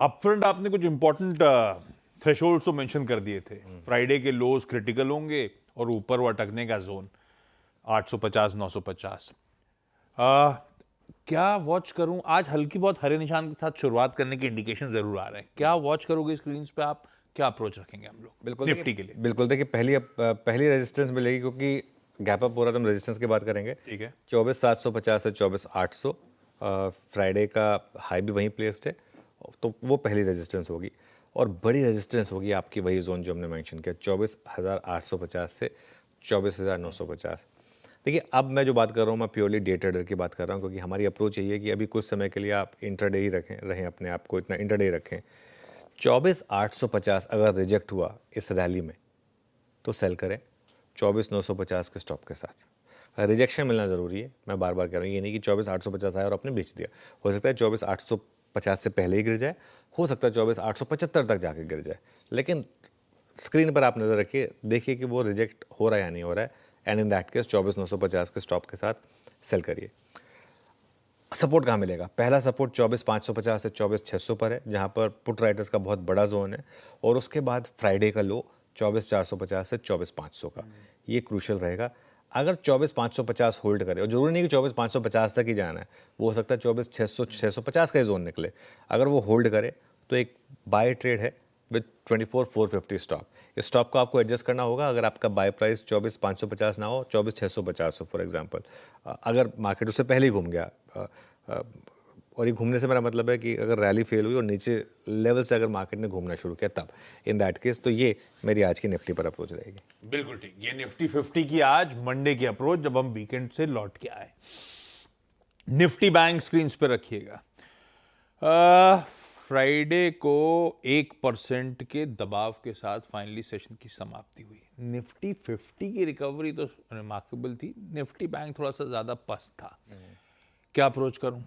Upfront आपने कुछ important thresholds तो मेंशन कर दिए थे। फ्राइडे के लोज क्रिटिकल होंगे और ऊपर वो अटकने का जोन 850 950। क्या वॉच करूं? आज हल्की बहुत हरे निशान के साथ शुरुआत करने के इंडिकेशन जरूर आ रहे हैं। क्या वॉच करोगे स्क्रीन पे आप? क्या अप्रोच रखेंगे हम लोग बिल्कुल निफ्टी देखिए, के लिए? बिल्कुल देखिए, पहली रेजिस्टेंस मिलेगी क्योंकि गैप अप हो रहा है, तो हम रेजिस्टेंस की बात करेंगे। ठीक है। 24,750 से 24,800। फ्राइडे का हाई भी वहीं प्लेस्ड है, तो वो पहली रेजिस्टेंस होगी। और बड़ी रेजिस्टेंस होगी आपकी वही जोन जो हमने मेंशन किया, 24,850 से 24,950। देखिए, अब मैं जो बात कर रहा हूँ, मैं प्योरली डे ट्रेडर की बात कर रहा हूँ, क्योंकि हमारी अप्रोच यही है कि अभी कुछ समय के लिए आप इंट्राडे ही रहें, अपने आप को इतना इंट्राडे रखें। 24,850 अगर रिजेक्ट हुआ इस रैली में तो सेल करें 24,950 के स्टॉप के साथ। रिजेक्शन मिलना ज़रूरी है, मैं बार बार कह रहा हूँ, ये नहीं कि 24,850 आया और आपने बेच दिया। हो सकता है 24,850 से पहले ही गिर जाए, हो सकता है 24,875 तक जाके गिर जाए, लेकिन स्क्रीन पर आप नज़र रखिए, देखिए कि वो रिजेक्ट हो रहा है या नहीं हो रहा है, एंड इन दैट केस 24,950 के स्टॉप के साथ सेल करिए। सपोर्ट कहाँ मिलेगा? पहला सपोर्ट 24,550 से 24,600 पर है, जहाँ पर पुट राइटर्स का बहुत बड़ा जोन है। और उसके बाद फ्राइडे का लो 24,450 से 24,500 का, ये क्रूशल रहेगा। अगर 24,550 होल्ड करे, और जरूरी नहीं कि 24,550 तक ही जाना है, वो हो सकता है 24,600 650 का ही जोन निकले। अगर वो होल्ड करे तो एक बाय ट्रेड है विद 24,450 स्टॉप। इस स्टॉप को आपको एडजस्ट करना होगा अगर आपका बाय प्राइस 24,550 ना हो, 24,650 हो फॉर एग्जांपल। अगर मार्केट उससे पहले ही घूम गया, और ये घूमने से मेरा मतलब है कि अगर रैली फेल हुई और नीचे लेवल से अगर मार्केट ने घूमना शुरू किया, तब इन दैट केस तो ये मेरी आज की निफ्टी पर अप्रोच रहेगी। बिल्कुल ठीक। ये निफ्टी 50 की आज मंडे की अप्रोच, जब हम वीकेंड से लौट के आए। निफ्टी बैंक स्क्रीन पे रखिएगा। फ्राइडे को 1% के दबाव के साथ फाइनली सेशन की समाप्ति हुई। निफ्टी 50 की रिकवरी तो रिमार्केबल थी, निफ्टी बैंक थोड़ा सा ज्यादा पस्त था। क्या अप्रोच करूं?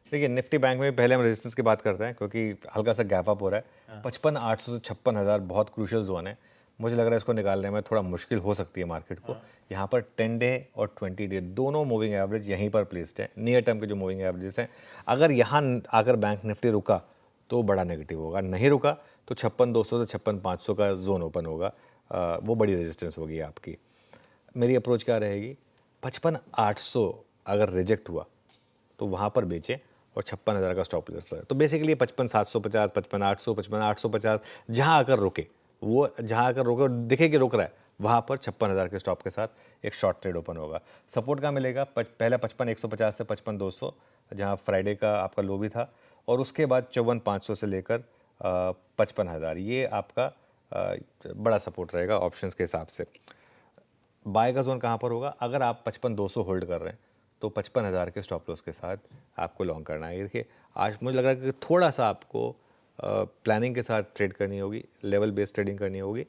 देखिए, निफ्टी बैंक में पहले हम रेजिस्टेंस की बात करते हैं, क्योंकि हल्का सा गैप अप हो रहा है। 55,800 से 56,000 बहुत क्रूशियल जोन है। मुझे लग रहा है इसको निकालने में थोड़ा मुश्किल हो सकती है मार्केट को। यहाँ पर 10 डे और 20 डे दोनों मूविंग एवरेज यहीं पर प्लेस्ड है, नियर टर्म के जो मूविंग एवरेजेस हैं। अगर यहाँ आकर बैंक निफ्टी रुका तो बड़ा नेगेटिव होगा, नहीं रुका तो 56,200 से 56,500 का जोन ओपन होगा। वो बड़ी रेजिस्टेंस होगी आपकी। मेरी अप्रोच क्या रहेगी? 55,800 अगर रिजेक्ट हुआ तो वहाँ पर बेचें और 56,000 का स्टॉप लॉस लो। तो बेसिकली 55,750, 55,800, 55,850 जहाँ आकर रुके, वो जहाँ आकर रुके और दिखे कि रुक रहा है, वहाँ पर 56,000 के स्टॉप के साथ एक शॉर्ट ट्रेड ओपन होगा। सपोर्ट कहाँ मिलेगा? पहला 55,150 से 55,200, जहाँ फ्राइडे का आपका लो भी था, और उसके बाद 54,500 से लेकर 55,000, ये आपका बड़ा सपोर्ट रहेगा ऑप्शंस के हिसाब से। बाय का जोन कहाँ पर होगा? अगर आप 55,200 होल्ड कर रहे हैं तो 55,000 के स्टॉप लॉस के साथ आपको लॉन्ग करना है। देखिए, आज मुझे लग रहा है कि थोड़ा सा आपको प्लानिंग के साथ ट्रेड करनी होगी, लेवल बेस्ड ट्रेडिंग करनी होगी।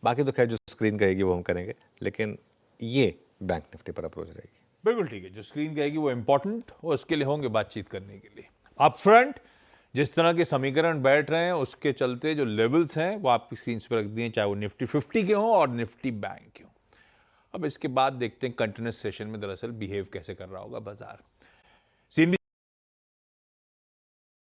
बाकी तो खैर जो स्क्रीन कहेगी वो हम करेंगे, लेकिन ये बैंक निफ्टी पर अप्रोच रहेगी। बिल्कुल ठीक है। जो स्क्रीन कहेगी वो इंपॉर्टेंट, और उसके लिए होंगे बातचीत करने के लिए। अप फ्रंट जिस तरह के समीकरण बैठ रहे हैं, उसके चलते जो लेवल्स हैं वो आपकी स्क्रीन पर रख दिए, चाहे वो निफ्टी 50 के हों और निफ्टी बैंक के हों। अब इसके बाद देखते हैं कंटिन्यूस सेशन में दरअसल बिहेव कैसे कर रहा होगा बाजार। सीएनबी